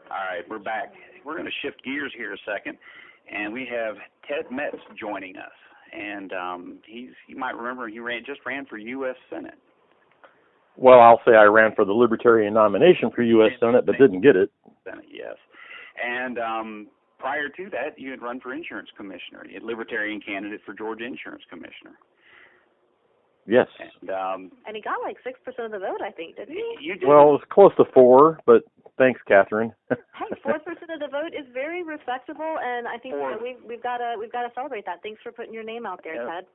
All right, we're back. We're going to shift gears here a second, and we have Ted Metz joining us. And you might remember he just ran for U.S. Senate. Well, I'll say I ran for the Libertarian nomination for U.S. Senate, but didn't get it. Senate, yes. And prior to that, you had run for insurance commissioner. You had Libertarian candidate for Georgia insurance commissioner. Yes. And he got like 6% of the vote, I think, didn't he? You did. Well, it was close to 4, but thanks, Catherine. Hey, 4% of the vote is very respectable, and I think we've got to celebrate that. Thanks for putting your name out there, Ted.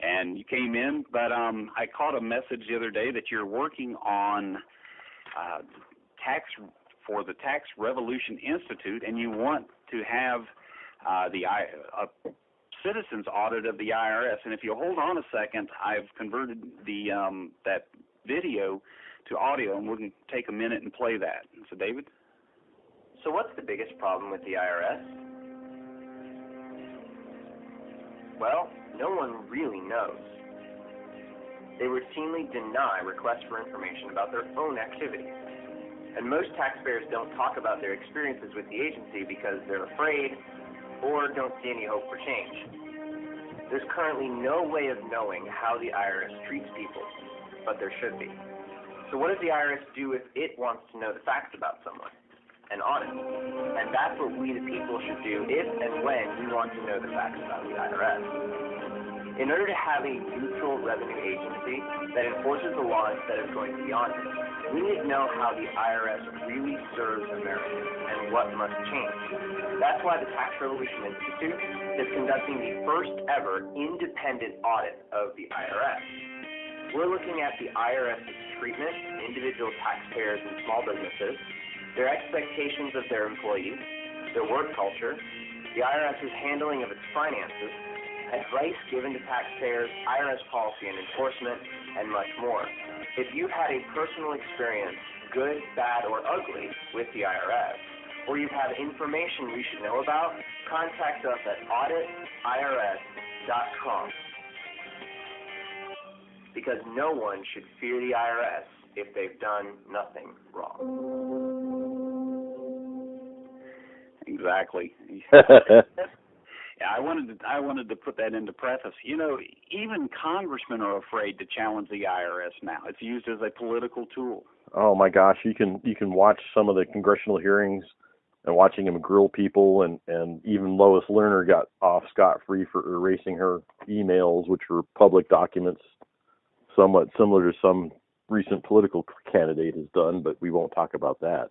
And you came in, but I caught a message the other day that you're working on for the Tax Revolution Institute, and you want to have a citizens audit of the IRS. And if you hold on a second, I've converted that video to audio, and we can take a minute and play that. So, David? So what's the biggest problem with the IRS? Well, no one really knows. They routinely deny requests for information about their own activities. And most taxpayers don't talk about their experiences with the agency because they're afraid or don't see any hope for change. There's currently no way of knowing how the IRS treats people, but there should be. So what does the IRS do if it wants to know the facts about someone? An audit. And that's what we the people should do if and when we want to know the facts about the IRS. In order to have a neutral revenue agency that enforces the law instead of going beyond it, we need to know how the IRS really serves Americans and what must change. That's why the Tax Revolution Institute is conducting the first ever independent audit of the IRS. We're looking at the IRS's treatment of individual taxpayers and small businesses, their expectations of their employees, their work culture, the IRS's handling of its finances, advice given to taxpayers, IRS policy and enforcement, and much more. If you've had a personal experience, good, bad, or ugly, with the IRS, or you have information we should know about, contact us at auditirs.com. Because no one should fear the IRS if they've done nothing wrong. Exactly. Yeah, I wanted to put that into preface. You know, even congressmen are afraid to challenge the IRS now. It's used as a political tool. Oh my gosh, you can watch some of the congressional hearings and watching them grill people, and even Lois Lerner got off scot-free for erasing her emails, which were public documents, somewhat similar to some recent political candidate has done, but we won't talk about that.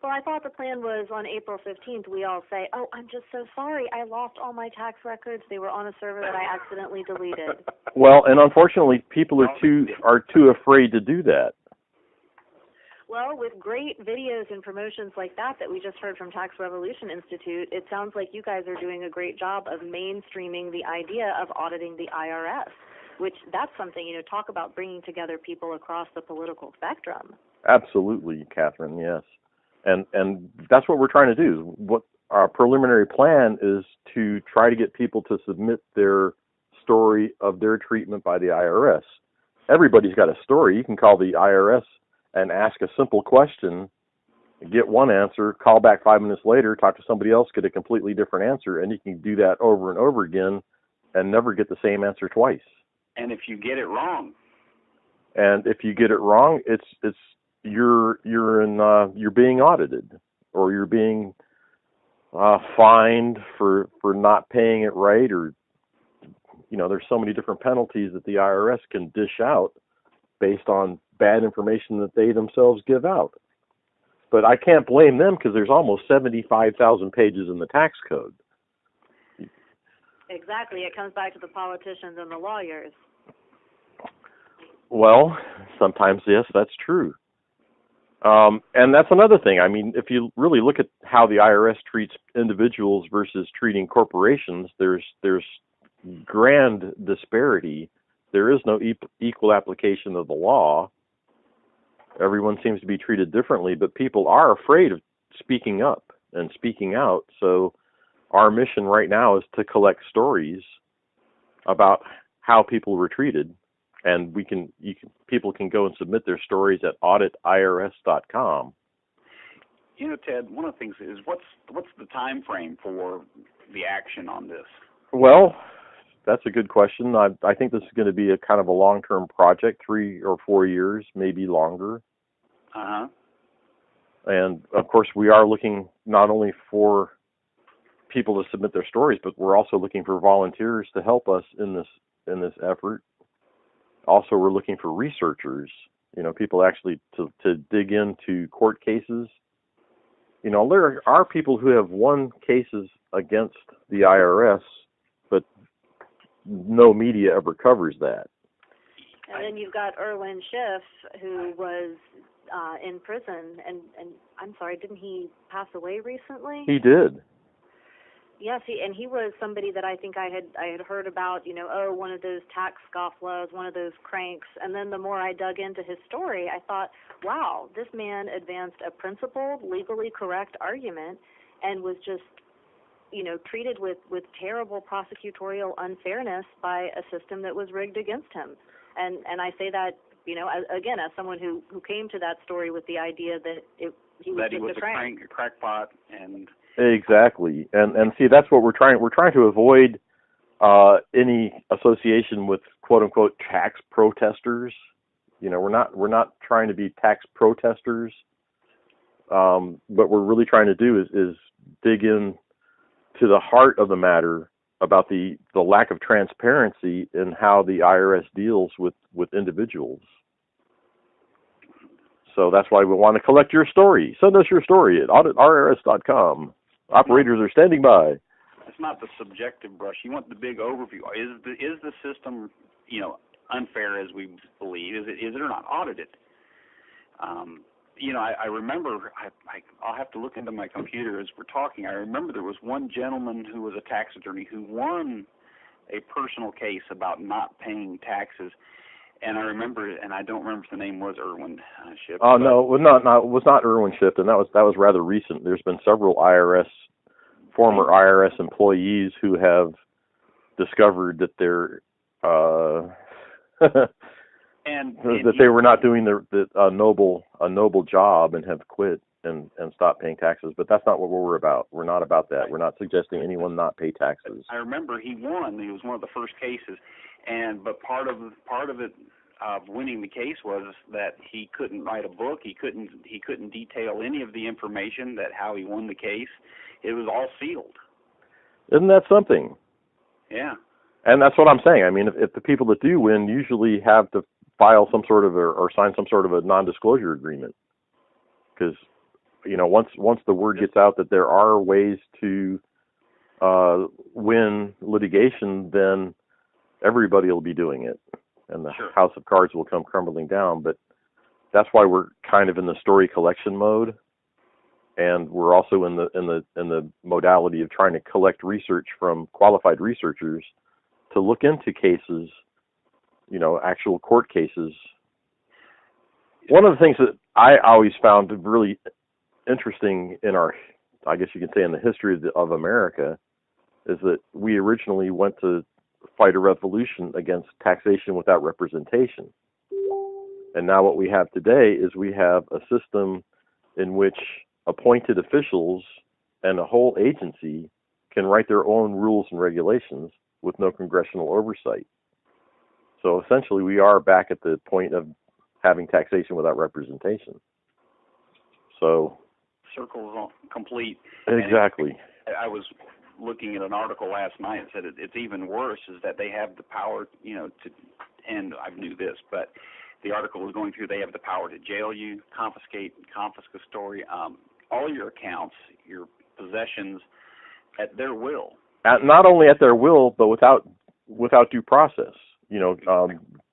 Well, I thought the plan was on April 15th, we all say, oh, I'm just so sorry. I lost all my tax records. They were on a server that I accidentally deleted. Well, and unfortunately, people are too afraid to do that. Well, with great videos and promotions like that we just heard from Tax Revolution Institute, it sounds like you guys are doing a great job of mainstreaming the idea of auditing the IRS, which that's something, talk about bringing together people across the political spectrum. Absolutely, Catherine, yes. And that's what we're trying to do. What our preliminary plan is to try to get people to submit their story of their treatment by the IRS. Everybody's got a story. You can call the IRS and ask a simple question, get one answer, call back 5 minutes later, talk to somebody else, get a completely different answer, and you can do that over and over again and never get the same answer twice. And if you get it wrong. And if you get it wrong, you're being audited, or you're being fined for not paying it right, or there's so many different penalties that the IRS can dish out based on bad information that they themselves give out. But I can't blame them because there's almost 75,000 pages in the tax code. Exactly. It comes back to the politicians and the lawyers. Well, sometimes, yes, that's true. And that's another thing. I mean, if you really look at how the IRS treats individuals versus treating corporations, there's grand disparity. There is no equal application of the law. Everyone seems to be treated differently, but people are afraid of speaking up and speaking out. So our mission right now is to collect stories about how people were treated. And people can go and submit their stories at auditirs.com. You know, Ted, one of the things is what's the time frame for the action on this? Well, that's a good question. I think this is going to be a kind of a long-term project, 3 or 4 years, maybe longer. Uh-huh. And of course, we are looking not only for people to submit their stories, but we're also looking for volunteers to help us in this effort. Also, we're looking for researchers, people actually to dig into court cases. There are people who have won cases against the IRS, but no media ever covers that. And then you've got Erwin Schiff, who was in prison, and I'm sorry, didn't he pass away recently? He did. Yes, he was somebody that I think I had heard about, one of those tax scofflaws, one of those cranks. And then the more I dug into his story, I thought, wow, this man advanced a principled, legally correct argument and was just, treated with terrible prosecutorial unfairness by a system that was rigged against him. And I say that, again, as someone who came to that story with the idea that he was just a crank. A crackpot, and exactly. And see, that's what we're trying to avoid any association with quote unquote tax protesters. We're not trying to be tax protesters. What we're really trying to do is dig in to the heart of the matter about the lack of transparency in how the IRS deals with individuals. So that's why we want to collect your story. Send us your story at auditRRS.com. Operators are standing by. It's not the subjective brush. You want the big overview. Is the system, unfair as we believe? Is it or not? Audited. I remember. I'll have to look into my computer as we're talking. I remember there was one gentleman who was a tax attorney who won a personal case about not paying taxes. And I remember, and I don't remember if the name was Erwin Schiff. Oh no, it was not Erwin Schiff, and that was rather recent. There's been several former IRS employees who have discovered that they're that they were not doing a noble job and have quit and stopped paying taxes. But that's not what we're about. We're not about that. We're not suggesting anyone not pay taxes. I remember he won. He was one of the first cases. But part of it of winning the case was that he couldn't write a book. He couldn't detail any of the information that how he won the case. It was all sealed. Isn't that something? Yeah. And that's what I'm saying. I mean, if the people that do win usually have to file some sort of or sign some sort of a non-disclosure agreement, because once the word gets out that there are ways to win litigation, then everybody will be doing it, and the house of cards will come crumbling down. But that's why we're kind of in the story collection mode, and we're also in the modality of trying to collect research from qualified researchers to look into cases, actual court cases. One of the things that I always found really interesting in I guess you can say in the history of America, is that we originally went to fight a revolution against taxation without representation. And now what we have today is we have a system in which appointed officials and a whole agency can write their own rules and regulations with no congressional oversight. So essentially we are back at the point of having taxation without representation. So circles complete. Exactly. I was looking at an article last night that said it's even worse, is that they have the power, and I knew this, but the article was going through, they have the power to jail you, confiscatory, all your accounts, your possessions, at their will. Not only at their will, but without due process.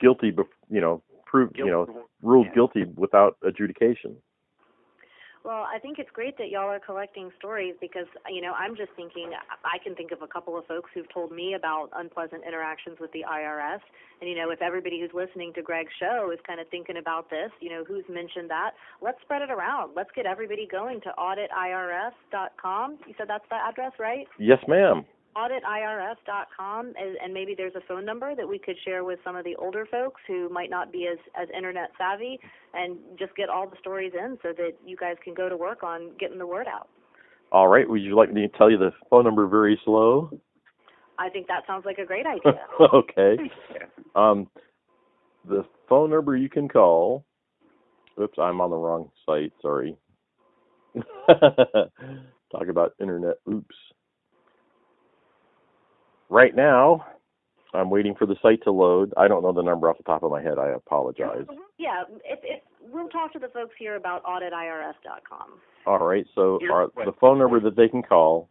Guilty, ruled guilty without adjudication. Well, I think it's great that y'all are collecting stories because, I'm just thinking, I can think of a couple of folks who've told me about unpleasant interactions with the IRS. And, if everybody who's listening to Greg's show is kind of thinking about this, who's mentioned that, let's spread it around. Let's get everybody going to auditirrs.com. You said that's the address, right? Yes, ma'am. auditirs.com, and maybe there's a phone number that we could share with some of the older folks who might not be as internet savvy, and just get all the stories in so that you guys can go to work on getting the word out. All right. Would you like me to tell you the phone number very slow? I think that sounds like a great idea. Okay. The phone number you can call. Oops, I'm on the wrong site. Sorry. Talk about internet. Oops. Right now, I'm waiting for the site to load. I don't know the number off the top of my head. I apologize. Yeah, we'll talk to the folks here about auditirs.com. All right. So the phone number that they can call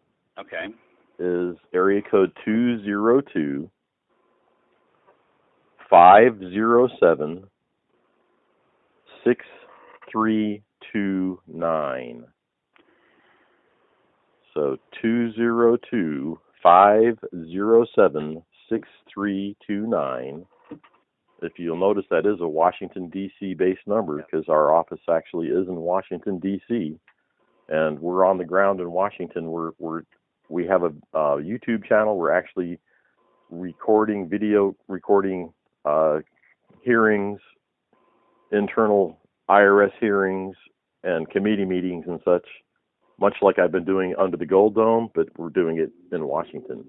is area code 202-507-6329. So 202-507-6329. If you'll notice, that is a Washington, D.C. based number because our office actually is in Washington, D.C. And we're on the ground in Washington. We have a YouTube channel. We're actually video recording hearings, internal IRS hearings, and committee meetings and such, much like I've been doing under the Gold Dome, but we're doing it in Washington.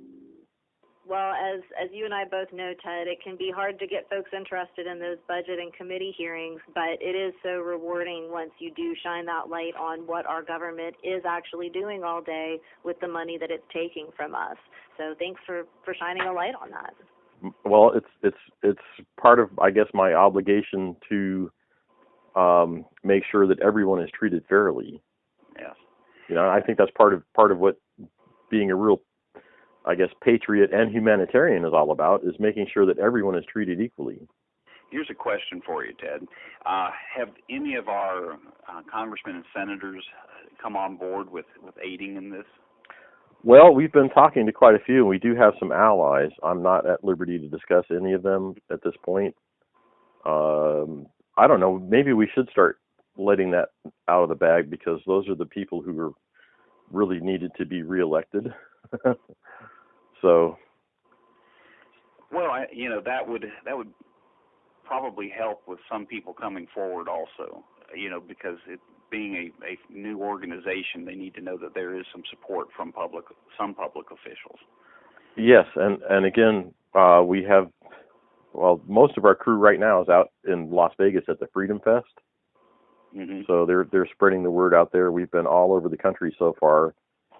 Well, as you and I both know, Ted, it can be hard to get folks interested in those budget and committee hearings, but it is so rewarding once you do shine that light on what our government is actually doing all day with the money that it's taking from us. So thanks for shining a light on that. Well, it's part of, I guess, my obligation to make sure that everyone is treated fairly. Yes. You know, I think that's part of what being a real, I guess, patriot and humanitarian is all about, is making sure that everyone is treated equally. Here's a question for you, Ted. Have any of our congressmen and senators come on board with aiding in this? Well, we've been talking to quite a few, and we do have some allies. I'm not at liberty to discuss any of them at this point. I don't know. Maybe we should start letting that out of the bag, because those are the people who are really needed to be reelected. So. Well, that would probably help with some people coming forward also. Because it being a new organization, they need to know that there is some support from some public officials. Yes, and again, we have, most of our crew right now is out in Las Vegas at the Freedom Fest. Mm-hmm. So they're spreading the word out there. We've been all over the country so far.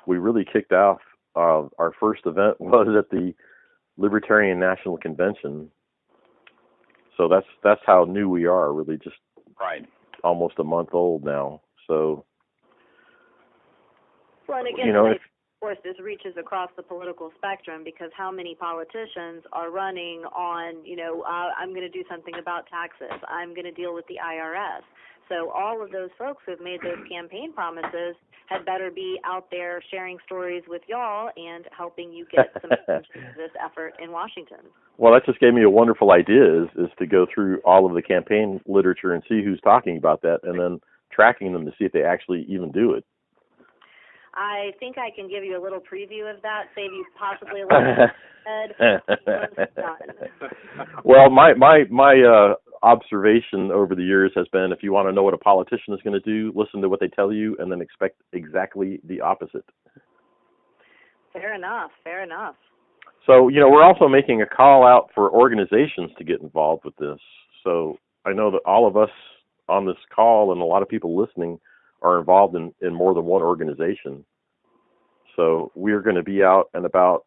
We really kicked off. Our first event was at the Libertarian National Convention. So that's how new we are. Really, just right. Almost a month old now. So. Well, and again, of course, this reaches across the political spectrum, because how many politicians are running on, I'm going to do something about taxes, I'm going to deal with the IRS. So all of those folks who have made those campaign promises had better be out there sharing stories with y'all and helping you get some attention to this effort in Washington. Well, that just gave me a wonderful idea, is to go through all of the campaign literature and see who's talking about that, and then tracking them to see if they actually even do it. I think I can give you a little preview of that, save you possibly a little head. Well, my observation over the years has been, if you want to know what a politician is going to do, listen to what they tell you and then expect exactly the opposite. Fair enough. So, we're also making a call out for organizations to get involved with this. So I know that all of us on this call and a lot of people listening are involved in more than one organization. So we're going to be out and about,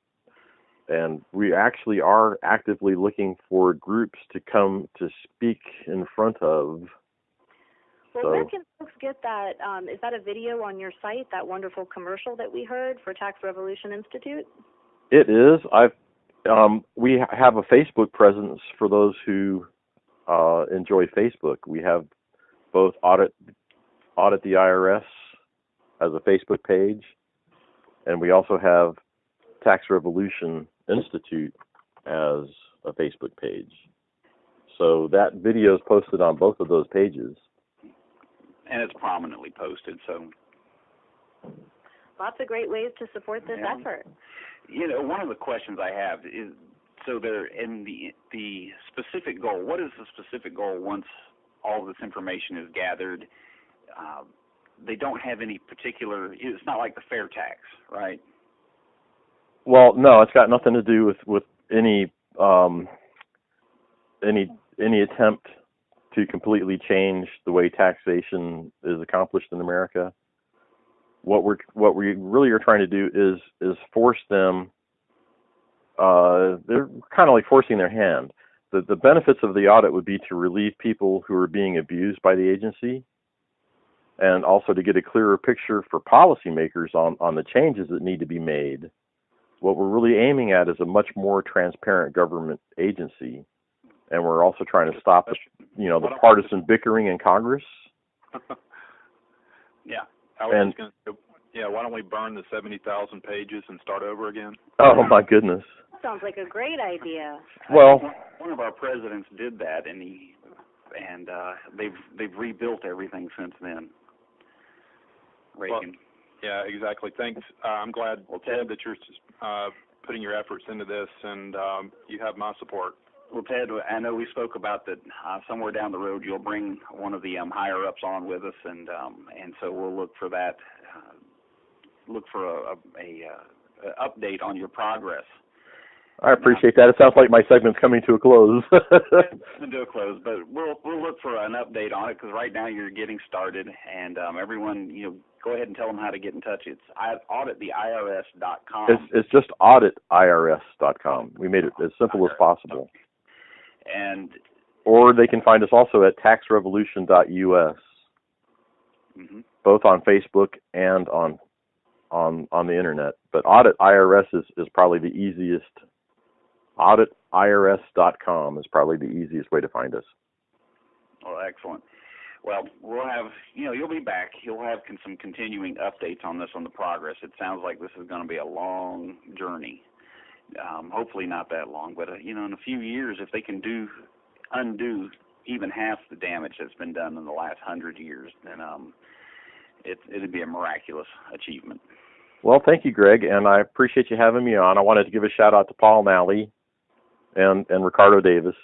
and we actually are actively looking for groups to come to speak in front of. Well, where can folks get that? Is that a video on your site, that wonderful commercial that we heard for Tax Revolution Institute? It is. We have a Facebook presence for those who enjoy Facebook. We have both Audit the IRS as a Facebook page, and we also have Tax Revolution Institute as a Facebook page. So that video is posted on both of those pages. And it's prominently posted, so. Lots of great ways to support this effort. You know, one of the questions I have is, so there in the specific goal, what is the specific goal once all this information is gathered? They don't have any particular, it's not like the fair tax, right? Well, no, it's got nothing to do with any attempt to completely change the way taxation is accomplished in America. What we really are trying to do is force them. They're kind of like forcing their hand. The benefits of the audit would be to relieve people who are being abused by the agency, and also to get a clearer picture for policymakers on the changes that need to be made. What we're really aiming at is a much more transparent government agency, and we're also trying to stop the partisan bickering in Congress. Yeah. Why don't we burn the 70,000 pages and start over again? Oh my goodness. Sounds like a great idea. Well, one of our presidents did that, and they've rebuilt everything since then. Reagan. Well, yeah, exactly. Thanks. I'm glad, Ted, that you're putting your efforts into this, and you have my support. Well, Ted, I know we spoke about that somewhere down the road you'll bring one of the higher ups on with us, and so we'll look for that. Look for a update on your progress. I appreciate that. It sounds like my segment's coming to a close. To a close, but we'll look for an update on it, because right now you're getting started, and everyone, go ahead and tell them how to get in touch. It's audittheirs.com. It's just audittheirs.com. We made it as simple as possible. Or they can find us also at taxrevolution.us, both on Facebook and on the internet. But Audit IRS is probably the easiest. Audithirs.com is probably the easiest way to find us. Oh, excellent. Well, we'll have, you'll be back. You'll have some continuing updates on the progress. It sounds like this is going to be a long journey. Hopefully not that long, but in a few years, if they can undo even half the damage that's been done in the last 100 years, then it'd be a miraculous achievement. Well, thank you, Greg, and I appreciate you having me on. I wanted to give a shout out to Paul Nally and Ricardo Davis.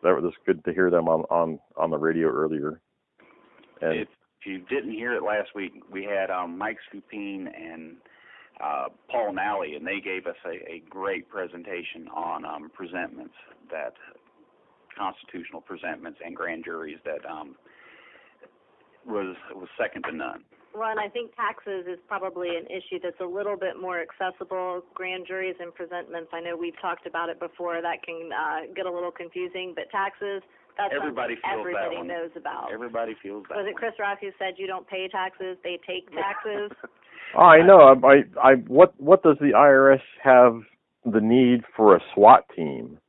That was good to hear them on the radio earlier. And if you didn't hear it last week, we had Mike Scupine and Paul Nally, and they gave us a great presentation on presentments, that constitutional presentments and grand juries that was second to none. Well, and I think taxes is probably an issue that's a little bit more accessible. Grand juries and presentments, I know we've talked about it before, that can get a little confusing, but taxes, that's everybody something everybody knows about. Everybody feels that. Was it Chris Rock who said you don't pay taxes, they take taxes? I know. What does the IRS have the need for a SWAT team?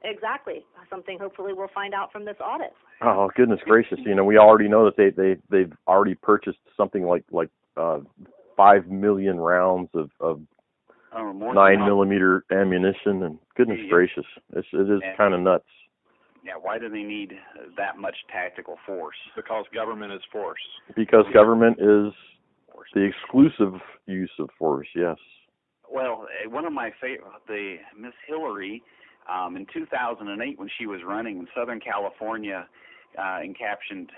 Exactly. Something hopefully we'll find out from this audit. Oh, goodness gracious. We already know that they've already purchased something like 5 million rounds of 9mm ammunition, and goodness gracious, it is kind of nuts. Yeah, why do they need that much tactical force? Because government is force. Because government is the exclusive use of force, yes. Well, one of my the Miss Hillary, in 2008 when she was running in Southern California, encaptioned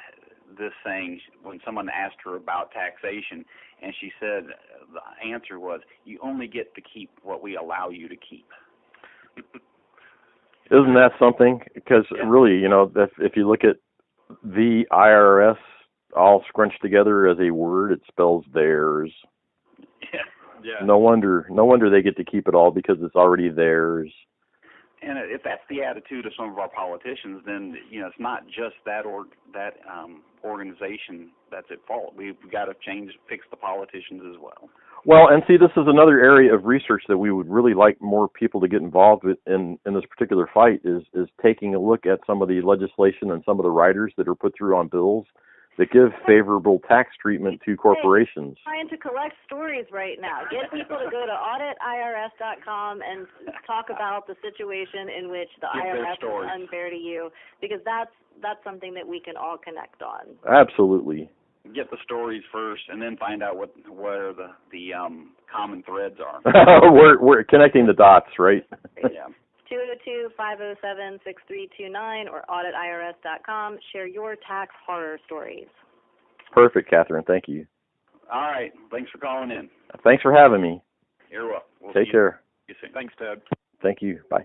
this saying when someone asked her about taxation, and she said the answer was, "You only get to keep what we allow you to keep." Isn't that something? Because really, if you look at the IRS all scrunched together as a word, it spells theirs. Yeah. No wonder they get to keep it all, because it's already theirs. And if that's the attitude of some of our politicians, then it's not just that organization that's at fault. We've got to fix the politicians as well. Well, and see, this is another area of research that we would really like more people to get involved with in this particular fight, is taking a look at some of the legislation and some of the riders that are put through on bills that give favorable tax treatment to corporations. Trying to collect stories right now. Get people to go to audithirs.com and talk about the situation in which the IRS is unfair to you, because that's something that we can all connect on. Absolutely. get the stories first, and then find out where the common threads are. We're connecting the dots, right? Yeah. 202-507-6329 or auditirs.com. Share your tax horror stories. Perfect, Catherine. Thank you. All right. Thanks for calling in. Thanks for having me. You're welcome. We'll Take care. See you soon. Thanks, Ted. Thank you. Bye.